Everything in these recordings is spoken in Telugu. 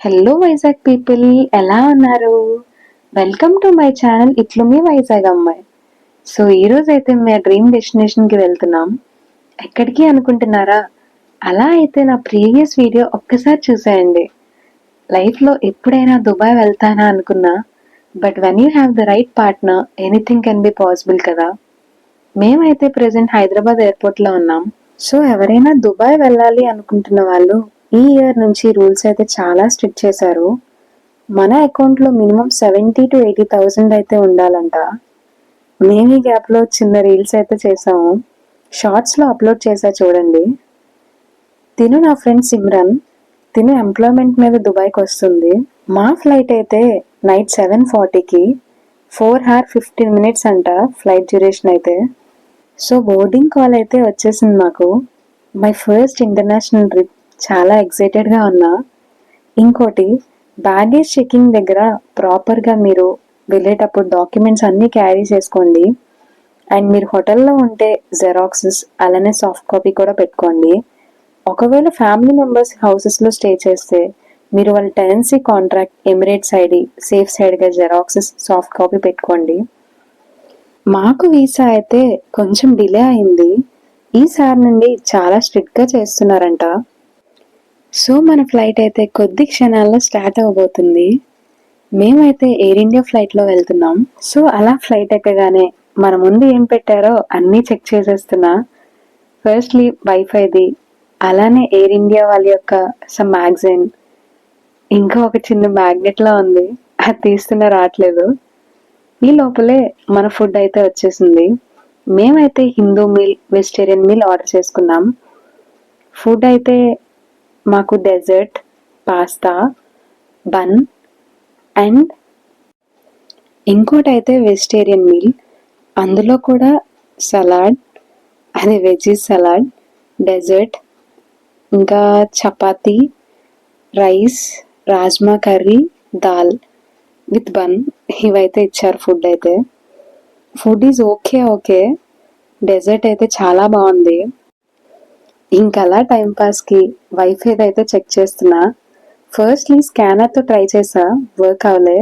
హలో వైజాగ్ పీపుల్, ఎలా ఉన్నారు? వెల్కమ్ టు మై ఛానల్ ఇట్లు మీ వైజాగ్ అమ్మాయి. సో ఈరోజు అయితే మా డ్రీమ్ డెస్టినేషన్కి వెళ్తున్నాం. ఎక్కడికి అనుకుంటున్నారా? అలా అయితే నా ప్రీవియస్ వీడియో ఒక్కసారి చూసేయండి. లైఫ్లో ఎప్పుడైనా దుబాయ్ వెళ్తానా అనుకున్నా, but when you have the right partner anything can be possible కదా. మేమైతే ప్రజెంట్ హైదరాబాద్ ఎయిర్పోర్ట్లో ఉన్నాం. సో ఎవరైనా దుబాయ్ వెళ్ళాలి అనుకుంటున్న వాళ్ళు ఈ ఇయర్ నుంచి రూల్స్ అయితే చాలా స్ట్రిక్ట్ చేశారు. మన అకౌంట్లో మినిమం 70,000 to 80,000 అయితే ఉండాలంట. మేము ఈ గ్యాప్లో చిన్న రీల్స్ అయితే చేసాము, షార్ట్స్లో అప్లోడ్ చేసా చూడండి. తిను నా ఫ్రెండ్ సిమ్రన్, తిను ఎంప్లాయ్మెంట్ మీద దుబాయ్కి వస్తుంది. మా ఫ్లైట్ అయితే నైట్ 7:40కి 4 hours 15 minutes అంట ఫ్లైట్ డ్యూరేషన్ అయితే. సో బోర్డింగ్ కాల్ అయితే వచ్చేసింది మాకు. మై ఫస్ట్ ఇంటర్నేషనల్ ట్రిప్, చాలా ఎక్సైటెడ్గా ఉన్నా. ఇంకోటి, బ్యాగేజ్ చెకింగ్ దగ్గర ప్రాపర్గా మీరు వెళ్ళేటప్పుడు డాక్యుమెంట్స్ అన్నీ క్యారీ చేసుకోండి. అండ్ మీరు హోటల్లో ఉంటే జెరాక్సెస్ అలానే సాఫ్ట్ కాపీ కూడా పెట్టుకోండి. ఒకవేళ ఫ్యామిలీ మెంబర్స్ హౌసెస్లో స్టే చేస్తే మీరు వాళ్ళ tenancy contract, Emirates ID, safe సైడ్గా జెరాక్సెస్, సాఫ్ట్ కాపీ పెట్టుకోండి. మాకు వీసా అయితే కొంచెం డిలే అయింది. ఈసారి నుండి చాలా స్ట్రిక్ట్గా చేస్తున్నారంట. సో మన ఫ్లైట్ అయితే కొద్ది క్షణాల్లో స్టార్ట్ అవ్వబోతుంది. మేమైతే ఎయిర్ ఇండియా ఫ్లైట్లో వెళ్తున్నాం. సో అలా ఫ్లైట్ ఎక్కగానే మన ముందు ఏం పెట్టారో అన్నీ చెక్ చేసేస్తున్నా. ఫస్ట్లీ వైఫైది, అలానే ఎయిర్ ఇండియా వాళ్ళ యొక్క సమ్ మ్యాగజైన్, ఇంకా ఒక చిన్న మ్యాగ్నెట్లా ఉంది, అది తీస్తున్నా రావట్లేదు. ఈ లోపలే మన ఫుడ్ అయితే వచ్చేసింది. మేమైతే Hindu meal, vegetarian meal order చేసుకున్నాం. ఫుడ్ అయితే మాకు డెజర్ట్, పాస్తా, బన్ అండ్ ఇంకోటి అయితే వెజిటేరియన్ మీల్, అందులో కూడా సలాడ్, అదే వెజీస్ సలాడ్, డెజర్ట్, ఇంకా chapati, rice, rajma curry, dal with bun, ఇవైతే ఇచ్చారు. ఫుడ్ అయితే ఫుడ్ ఈజ్ ఓకే. డెజర్ట్ అయితే చాలా బాగుంది. ఇంకలా టైంపాస్కి వైఫై అయితే చెక్ చేస్తున్నా. ఫస్ట్లీ స్కానర్తో ట్రై చేసా, వర్క్ అవ్వలే.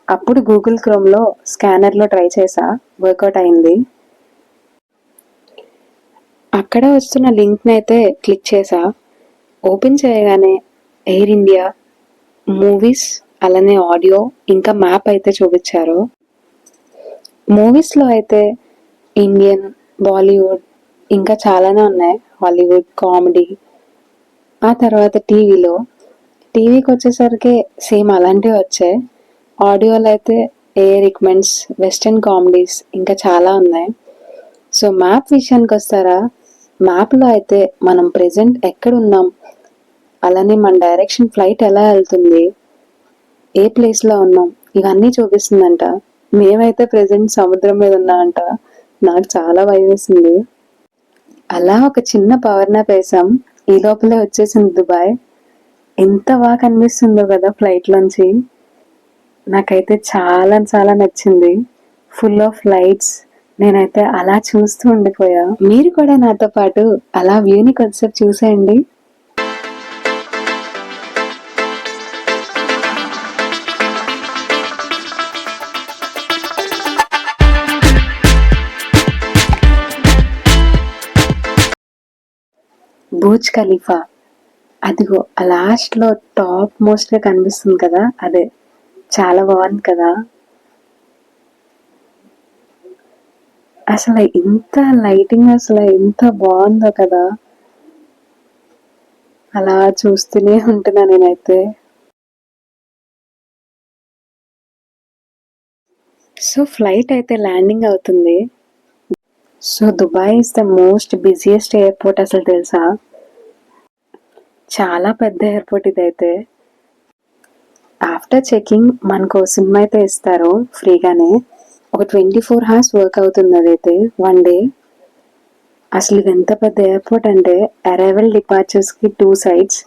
అప్పుడు గూగుల్ క్రోమ్లో స్కానర్లో ట్రై చేసా, వర్కౌట్ అయింది. అక్కడ వస్తున్న లింక్ని అయితే క్లిక్ చేసా. ఓపెన్ చేయగానే ఎయిర్ ఇండియా, మూవీస్, అలానే ఆడియో, ఇంకా మ్యాప్ అయితే చూపించారు. మూవీస్లో అయితే ఇండియన్, బాలీవుడ్, ఇంకా చాలానే ఉన్నాయి, హాలీవుడ్, కామెడీ. ఆ తర్వాత టీవీకి వచ్చేసరికి సేమ్ అలాంటివి వచ్చాయి. ఆడియోలో అయితే ఎయిర్ రికమెండ్స్, వెస్టర్న్ కామెడీస్, ఇంకా చాలా ఉన్నాయి. సో మ్యాప్ విషయానికి వస్తారా, మ్యాప్లో అయితే మనం ప్రెజెంట్ ఎక్కడున్నాం, అలానే మన డైరెక్షన్ ఫ్లైట్ ఎలా వెళ్తుంది, ఏ ప్లేస్లో ఉన్నాం, ఇవన్నీ చూపిస్తుందంట. మేమైతే ప్రెజెంట్ సముద్రం మీద ఉన్నామంట. నాకు చాలా భయం వేసింది. అలా ఒక చిన్న పవర్ నాప్ వేసాం. ఈ లోపలే వచ్చేసింది దుబాయ్. ఎంత బాగా కనిపిస్తుందో కదా ఫ్లైట్లోంచి. నాకైతే చాలా నచ్చింది. Full of lights. నేనైతే అలా చూస్తూ ఉండిపోయా. మీరు కూడా నాతో పాటు అలా వ్యూని కొద్దిసేపు చూసేయండి. బుర్జ్ ఖలీఫా, అదిగో లాస్ట్లో టాప్ మోస్ట్గా కనిపిస్తుంది కదా, అదే. చాలా బాగుంది కదా. అసలు ఇంత లైటింగ్, అసలు ఎంత బాగుందో కదా. అలా చూస్తూనే ఉంటున్నా నేనైతే. సో ఫ్లైట్ అయితే ల్యాండింగ్ అవుతుంది. So Dubai is the most busiest airport. అసలు తెలుసా, చాలా పెద్ద ఎయిర్పోర్ట్ ఇదైతే. ఆఫ్టర్ చెకింగ్ మనకు సిమ్ అయితే ఇస్తారు ఫ్రీగానే. ఒక 24 hours వర్క్ అవుతుంది అదైతే, 1 day. అసలు ఇది ఎంత పెద్ద ఎయిర్పోర్ట్ అంటే అరైవల్, డిపార్చర్స్కి 2 sides.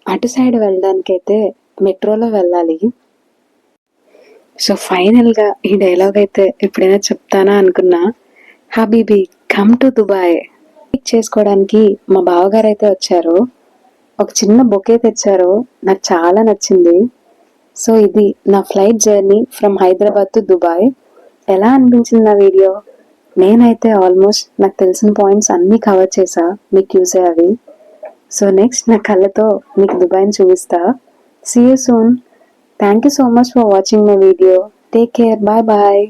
అటు సైడ్ వెళ్ళడానికి అయితే మెట్రోలో వెళ్ళాలి. సో ఫైనల్గా ఈ డైలాగ్ అయితే ఎప్పుడైనా చెప్తానా అనుకున్నా. హబీబీ, కమ్ టు దుబాయ్. పిక్ చేసుకోవడానికి మా బావగారు అయితే వచ్చారు. ఒక చిన్న బొకే తెచ్చారు, నాకు చాలా నచ్చింది. సో ఇది నా flight journey from Hyderabad to Dubai. ఎలా అనిపించింది నా వీడియో? నేనైతే ఆల్మోస్ట్ నాకు తెలిసిన పాయింట్స్ అన్నీ కవర్ చేసా, మీకు చూసే అవి. సో నెక్స్ట్ నా కళ్ళతో మీకు దుబాయ్ని చూపిస్తా. See you soon. Thank you so much for watching my video. Take care. Bye bye.